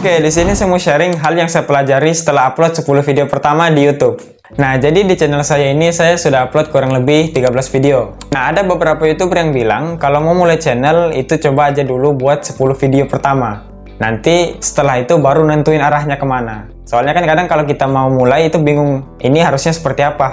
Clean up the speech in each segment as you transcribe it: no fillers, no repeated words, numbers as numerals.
Oke, di sini saya mau sharing hal yang saya pelajari setelah upload 10 video pertama di YouTube. Nah, jadi di channel saya ini saya sudah upload kurang lebih 13 video. Nah, ada beberapa YouTuber yang bilang kalau mau mulai channel itu coba aja dulu buat 10 video pertama. Nanti setelah itu baru nentuin arahnya kemana. Soalnya kan kadang kalau kita mau mulai itu bingung, ini harusnya seperti apa,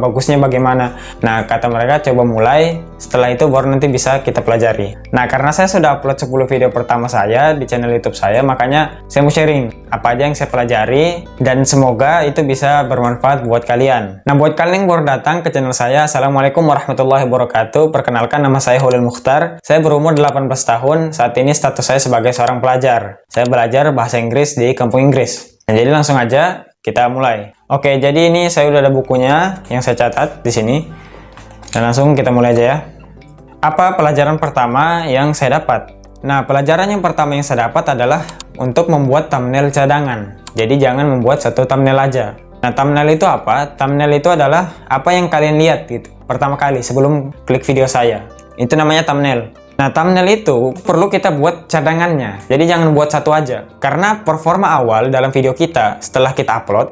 bagusnya bagaimana. Nah, kata mereka coba mulai, setelah itu baru nanti bisa kita pelajari. Nah, karena saya sudah upload 10 video pertama saya di channel YouTube saya, makanya saya mau sharing apa aja yang saya pelajari, dan semoga itu bisa bermanfaat buat kalian. Nah, buat kalian yang baru datang ke channel saya, Assalamualaikum warahmatullahi wabarakatuh. Perkenalkan, nama saya Holil Mukhtar. Saya berumur 18 tahun, saat ini status saya sebagai seorang pelajar. Saya belajar bahasa Inggris di kampung Inggris. Nah, jadi langsung aja kita mulai. Oke, jadi ini saya udah ada bukunya yang saya catat di sini. Dan langsung kita mulai aja ya. Apa pelajaran pertama yang saya dapat? Nah, pelajaran yang pertama yang saya dapat adalah untuk membuat thumbnail cadangan. Jadi jangan membuat satu thumbnail aja. Nah, thumbnail itu apa? Thumbnail itu adalah apa yang kalian lihat gitu pertama kali sebelum klik video saya. Itu namanya thumbnail. Nah, thumbnail itu perlu kita buat cadangannya. Jadi jangan buat satu aja. Karena performa awal dalam video kita setelah kita upload,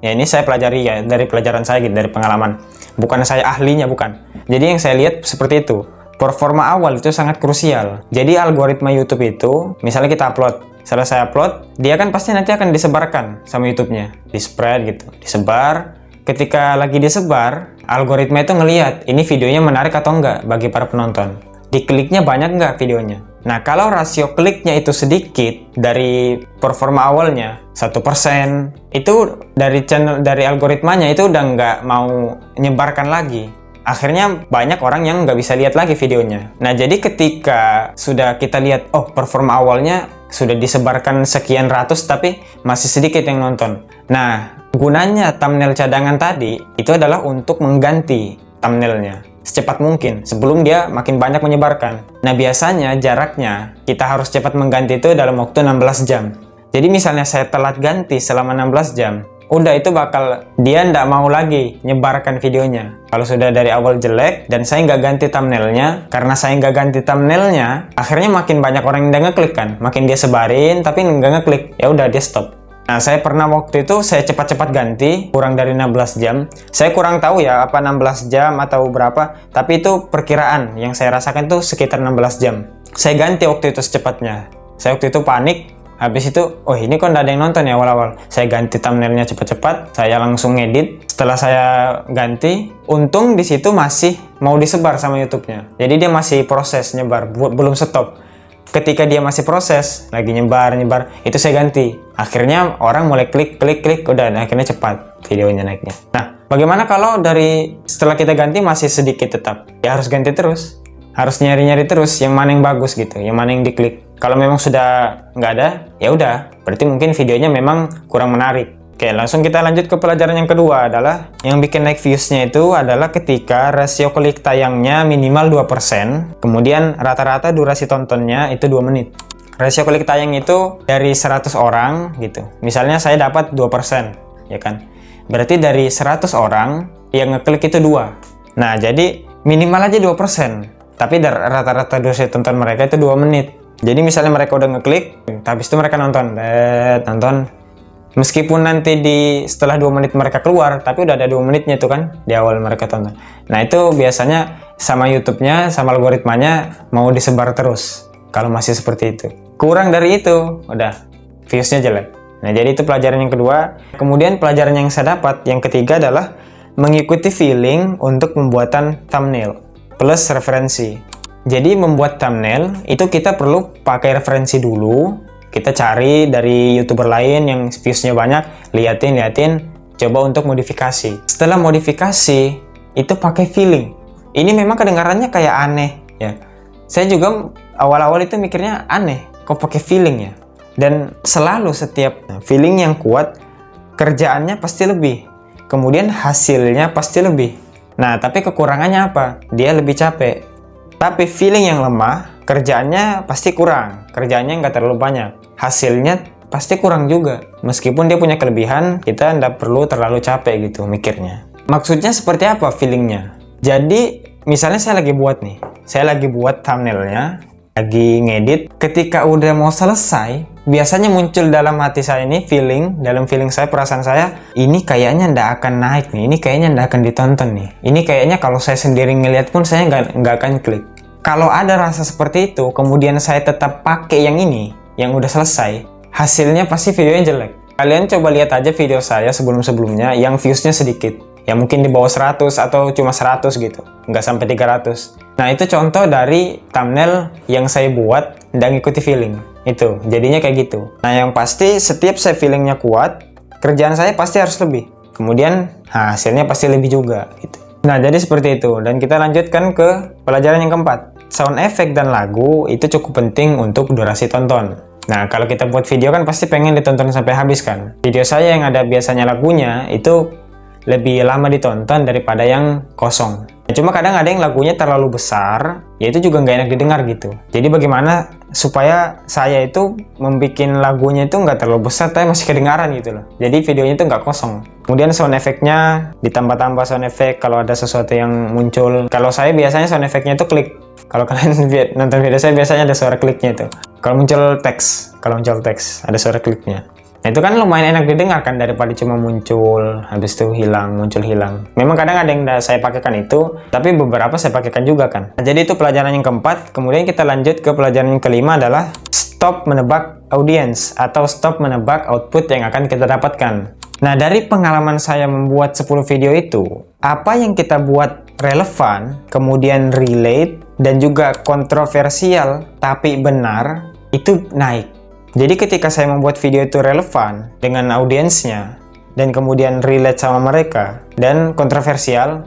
ya ini saya pelajari ya dari pelajaran saya gitu, dari pengalaman. Bukan saya ahlinya, bukan. Jadi yang saya lihat seperti itu. Performa awal itu sangat krusial. Jadi algoritma YouTube itu, misalnya kita upload. Setelah saya upload, dia kan pasti nanti akan disebarkan sama YouTube-nya. Di-spread gitu, disebar. Ketika lagi disebar, algoritma itu ngelihat ini videonya menarik atau enggak bagi para penonton. Dikliknya banyak nggak videonya. Nah, kalau rasio kliknya itu sedikit dari performa awalnya 1%, itu dari algoritmanya itu udah nggak mau nyebarkan lagi. Akhirnya banyak orang yang nggak bisa lihat lagi videonya. Nah, jadi ketika sudah kita lihat, oh performa awalnya sudah disebarkan sekian ratus tapi masih sedikit yang nonton. Nah, gunanya thumbnail cadangan tadi itu adalah untuk mengganti thumbnailnya secepat mungkin sebelum dia makin banyak menyebarkan. Nah, biasanya jaraknya kita harus cepat mengganti itu dalam waktu 16 jam. Jadi misalnya saya telat ganti selama 16 jam, udah itu bakal dia nggak mau lagi nyebarkan videonya. Kalau sudah dari awal jelek dan saya nggak ganti thumbnailnya, karena saya nggak ganti thumbnailnya, akhirnya makin banyak orang yang udah ngeklik kan, makin dia sebarin tapi nggak ngeklik, ya udah dia stop. Nah, saya pernah waktu itu saya cepat-cepat ganti, kurang dari 16 jam. Saya kurang tahu ya apa 16 jam atau berapa, tapi itu perkiraan yang saya rasakan tuh sekitar 16 jam. Saya ganti waktu itu secepatnya. Saya waktu itu panik, habis itu, oh ini kok nggak ada yang nonton ya awal-awal. Saya ganti thumbnailnya cepat-cepat, saya langsung ngedit. Setelah saya ganti, untung di situ masih mau disebar sama YouTube-nya. Jadi dia masih proses nyebar, belum stop. Ketika dia masih proses, lagi nyebar, itu saya ganti. Akhirnya orang mulai klik, udah akhirnya cepat videonya naiknya. Nah, bagaimana kalau setelah kita ganti masih sedikit tetap? Ya harus ganti terus. Harus nyari-nyari terus yang mana yang bagus gitu, yang mana yang diklik. Kalau memang sudah nggak ada, ya udah, berarti mungkin videonya memang kurang menarik. Oke, langsung kita lanjut ke pelajaran yang kedua adalah yang bikin naik views-nya itu adalah ketika rasio klik tayangnya minimal 2%, kemudian rata-rata durasi tontonnya itu 2 menit. Rasio klik tayang itu dari 100 orang gitu. Misalnya saya dapat 2%, ya kan? Berarti dari 100 orang yang ngeklik itu 2. Nah, jadi minimal aja 2%. Tapi rata-rata durasi tonton mereka itu 2 menit. Jadi misalnya mereka udah ngeklik, habis itu mereka nonton. Meskipun nanti setelah 2 menit mereka keluar, tapi udah ada 2 menitnya itu kan di awal mereka tonton. Nah, itu biasanya sama YouTube-nya, sama algoritmanya mau disebar terus kalau masih seperti itu. Kurang dari itu, udah views-nya jelek. Nah, jadi itu pelajaran yang kedua. Kemudian pelajaran yang saya dapat yang ketiga adalah mengikuti feeling untuk pembuatan thumbnail plus referensi. Jadi membuat thumbnail itu kita perlu pakai referensi dulu. Kita cari dari YouTuber lain yang views-nya banyak, liatin, coba untuk modifikasi. Setelah modifikasi, itu pakai feeling. Ini memang kedengarannya kayak aneh ya. Saya juga awal-awal itu mikirnya aneh, kok pakai feeling ya? Dan selalu setiap feeling yang kuat, kerjaannya pasti lebih. Kemudian hasilnya pasti lebih. Nah, tapi kekurangannya apa? Dia lebih capek. Tapi feeling yang lemah, kerjaannya pasti kurang. Kerjaannya nggak terlalu banyak. Hasilnya pasti kurang juga. Meskipun dia punya kelebihan, kita nggak perlu terlalu capek gitu mikirnya. Maksudnya seperti apa feelingnya? Jadi, misalnya saya lagi buat thumbnailnya, lagi ngedit. Ketika udah mau selesai, biasanya muncul dalam hati saya ini dalam feeling saya, perasaan saya, ini kayaknya ndak akan naik nih, ini kayaknya ndak akan ditonton nih, ini kayaknya kalau saya sendiri ngeliat pun saya nggak akan klik. Kalau ada rasa seperti itu, kemudian saya tetap pakai yang ini, yang udah selesai, hasilnya pasti videonya jelek. Kalian coba lihat aja video saya sebelum-sebelumnya yang viewsnya sedikit. Ya mungkin di bawah 100 atau cuma 100 gitu, nggak sampai 300. Nah itu contoh dari thumbnail yang saya buat dan ngikuti feeling. Itu, jadinya kayak gitu. Nah yang pasti setiap saya feelingnya kuat, kerjaan saya pasti harus lebih. Kemudian hasilnya pasti lebih juga gitu. Nah jadi seperti itu, dan kita lanjutkan ke pelajaran yang keempat. Sound effect dan lagu itu cukup penting untuk durasi tonton. Nah kalau kita buat video kan pasti pengen ditonton sampai habis kan. Video saya yang ada biasanya lagunya itu lebih lama ditonton daripada yang kosong. Cuma kadang ada yang lagunya terlalu besar, ya itu juga nggak enak didengar gitu. Jadi bagaimana supaya saya itu membuat lagunya itu nggak terlalu besar, tapi masih kedengaran gitu loh. Jadi videonya itu nggak kosong. Kemudian sound effect-nya ditambah-tambah sound effect kalau ada sesuatu yang muncul. Kalau saya biasanya sound effect-nya itu klik. Kalau kalian nonton video saya biasanya ada suara kliknya itu. Kalau muncul teks ada suara kliknya. Nah itu kan lumayan enak didengar kan daripada cuma muncul, habis itu hilang, muncul hilang. Memang kadang ada yang saya pakaikan itu, tapi beberapa saya pakaikan juga kan. Nah, jadi itu pelajaran yang keempat. Kemudian kita lanjut ke pelajaran yang kelima adalah stop menebak audience atau stop menebak output yang akan kita dapatkan. Nah dari pengalaman saya membuat 10 video itu, apa yang kita buat relevan, kemudian relate, dan juga kontroversial tapi benar, itu naik. Jadi ketika saya membuat video itu relevan dengan audiensnya dan kemudian relate sama mereka dan kontroversial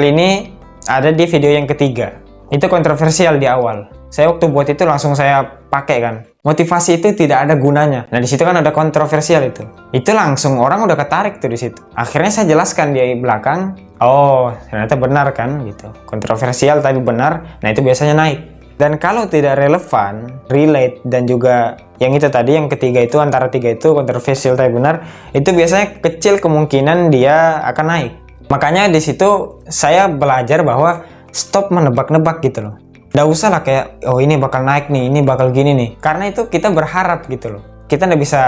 ini ada di video yang ketiga. Itu kontroversial di awal. Saya waktu buat itu langsung saya pakai kan. Motivasi itu tidak ada gunanya. Nah di situ kan ada kontroversial itu. Itu langsung orang udah ketarik tuh di situ. Akhirnya saya jelaskan di belakang. Oh ternyata benar kan gitu. Kontroversial tapi benar. Nah itu biasanya naik. Dan kalau tidak relevan, relate, dan juga yang itu tadi, yang ketiga itu, antara tiga itu, kontroversial tapi benar, itu biasanya kecil kemungkinan dia akan naik. Makanya di situ saya belajar bahwa stop menebak-nebak gitu loh. Nggak usah lah kayak, oh ini bakal naik nih, ini bakal gini nih. Karena itu kita berharap gitu loh. Kita nggak bisa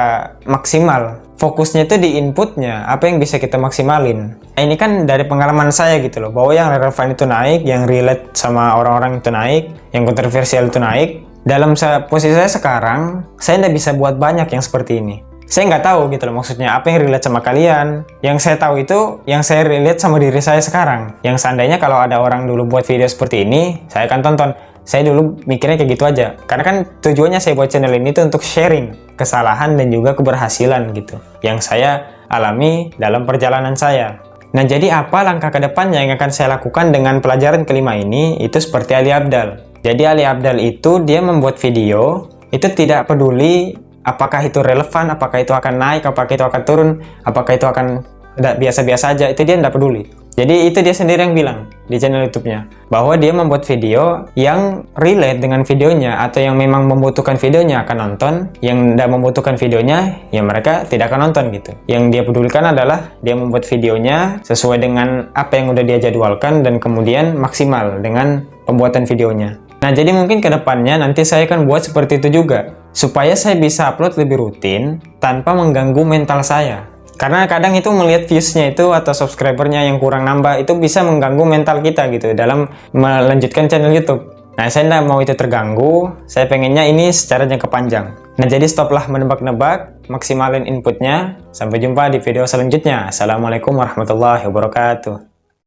maksimal. Fokusnya itu di inputnya, apa yang bisa kita maksimalin. Nah, ini kan dari pengalaman saya gitu loh, bahwa yang relevan itu naik, yang relate sama orang-orang itu naik, yang kontroversial itu naik. Dalam posisi saya sekarang, saya nggak bisa buat banyak yang seperti ini. Saya nggak tahu gitu loh maksudnya, apa yang relate sama kalian. Yang saya tahu itu, yang saya relate sama diri saya sekarang. Yang seandainya kalau ada orang dulu buat video seperti ini, saya akan tonton. Saya dulu mikirnya kayak gitu aja. Karena kan tujuannya saya buat channel ini tuh untuk sharing kesalahan dan juga keberhasilan gitu. Yang saya alami dalam perjalanan saya. Nah jadi apa langkah ke depannya yang akan saya lakukan dengan pelajaran kelima ini? Itu seperti Ali Abdal. Jadi Ali Abdal itu dia membuat video, itu tidak peduli apakah itu relevan, apakah itu akan naik, apakah itu akan turun, apakah itu akan biasa-biasa aja, itu dia tidak peduli. Jadi itu dia sendiri yang bilang di channel YouTube-nya, bahwa dia membuat video yang relate dengan videonya, atau yang memang membutuhkan videonya akan nonton, yang tidak membutuhkan videonya, ya mereka tidak akan nonton gitu. Yang dia pedulikan adalah dia membuat videonya sesuai dengan apa yang udah dia jadwalkan, dan kemudian maksimal dengan pembuatan videonya. Nah jadi mungkin ke depannya nanti saya akan buat seperti itu juga, supaya saya bisa upload lebih rutin tanpa mengganggu mental saya. Karena kadang itu melihat viewsnya itu atau subscribernya yang kurang nambah, itu bisa mengganggu mental kita gitu dalam melanjutkan channel YouTube. Nah saya tidak mau itu terganggu, saya pengennya ini secara jangka panjang. Nah jadi stoplah menebak-nebak, maksimalin inputnya. Sampai jumpa di video selanjutnya. Assalamualaikum warahmatullahi wabarakatuh.